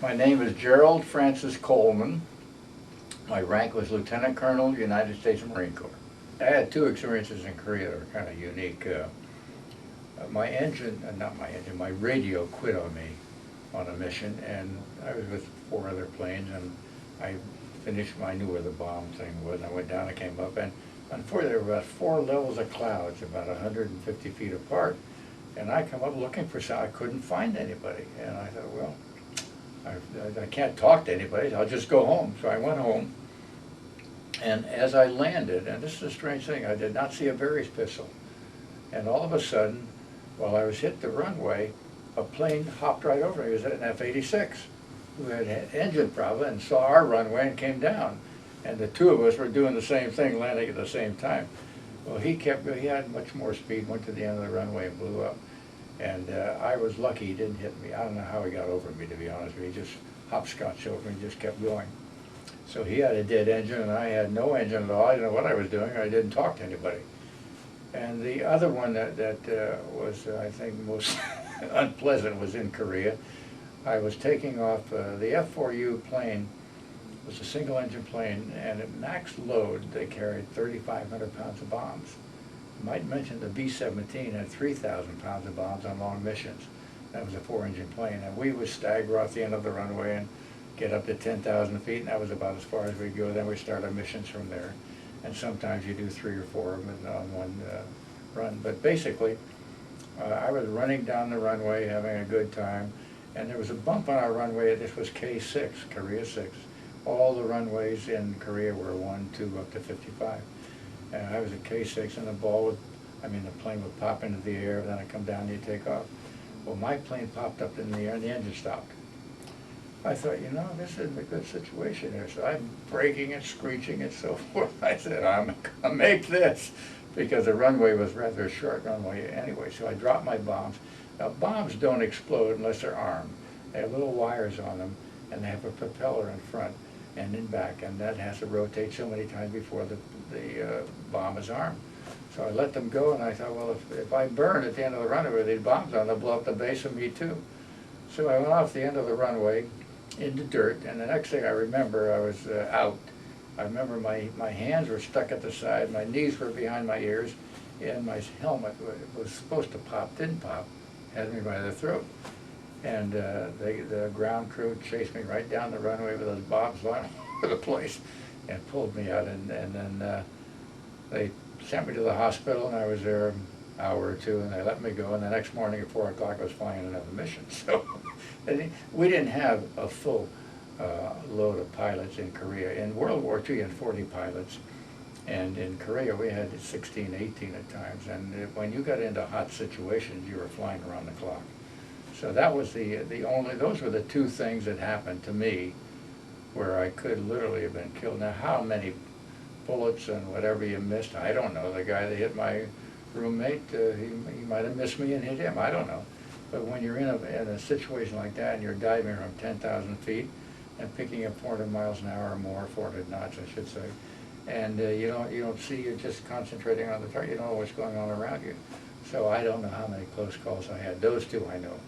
My name is Gerald Francis Coleman. My rank was Lieutenant Colonel, United States Marine Corps. I had two experiences in Korea that were kind of unique. My radio quit on me on a mission, and I was with 4 other planes, and I I knew where the bomb thing was, and I went down and came up, and unfortunately there were about 4 levels of clouds, about 150 feet apart, and I come up looking for I couldn't find anybody, and I thought, well, I can't talk to anybody, I'll just go home. So I went home, and as I landed, and this is a strange thing, I did not see a Berry's pistol. And all of a sudden, while I was hit the runway, a plane hopped right over me. It was an F-86 who had an engine problem and saw our runway and came down. And the 2 of us were doing the same thing, landing at the same time. Well, he had much more speed, went to the end of the runway and blew up. And I was lucky he didn't hit me. I don't know how he got over me, to be honest with you. He just hopscotched over me and just kept going. So he had a dead engine and I had no engine at all. I didn't know what I was doing. I didn't talk to anybody. And the other one that was, I think, most unpleasant was in Korea. I was taking off, the F-4U plane was a single engine plane, and at max load they carried 3,500 pounds of bombs. I might mention the B-17 had 3,000 pounds of bombs on long missions. That was a 4-engine plane, and we would stagger off the end of the runway and get up to 10,000 feet, and that was about as far as we'd go. Then we start our missions from there. And sometimes you do 3 or 4 of them on one run. But basically, I was running down the runway, having a good time, and there was a bump on our runway. This was K6, Korea 6. All the runways in Korea were 1, 2, up to 55. And I was at K6, and the plane would pop into the air, then I'd come down and you'd take off. Well, my plane popped up in the air, and the engine stopped. I thought, this isn't a good situation here. So I'm braking and screeching and so forth. I said, I'm gonna make this, because the runway was rather a short runway anyway. So I dropped my bombs. Now, bombs don't explode unless they're armed. They have little wires on them, and they have a propeller in front and in back, and that has to rotate so many times before the bomb is armed. So I let them go, and I thought, well, if I burn at the end of the runway with these bombs on, they'll blow up the base of me too. So I went off the end of the runway into dirt, and the next thing I remember, I was out. I remember my hands were stuck at the side, my knees were behind my ears, and my helmet was supposed to pop, didn't pop, had me by the throat. And the ground crew chased me right down the runway with those bombs all over the place and pulled me out, and then they sent me to the hospital, and I was there an hour or 2, and they let me go, and the next morning at 4 o'clock I was flying another mission. So we didn't have a full load of pilots in Korea. In World War II, you had 40 pilots, and in Korea we had 16, 18 at times, and when you got into hot situations, you were flying around the clock. So that was those were the 2 things that happened to me where I could literally have been killed. Now, how many bullets and whatever you missed, I don't know. The guy that hit my roommate, he might have missed me and hit him, I don't know. But when you're in a situation like that and you're diving from 10,000 feet and picking up 400 miles an hour or more, 400 knots I should say, and you don't see, you're just concentrating on the target, you don't know what's going on around you. So I don't know how many close calls I had. Those 2 I know.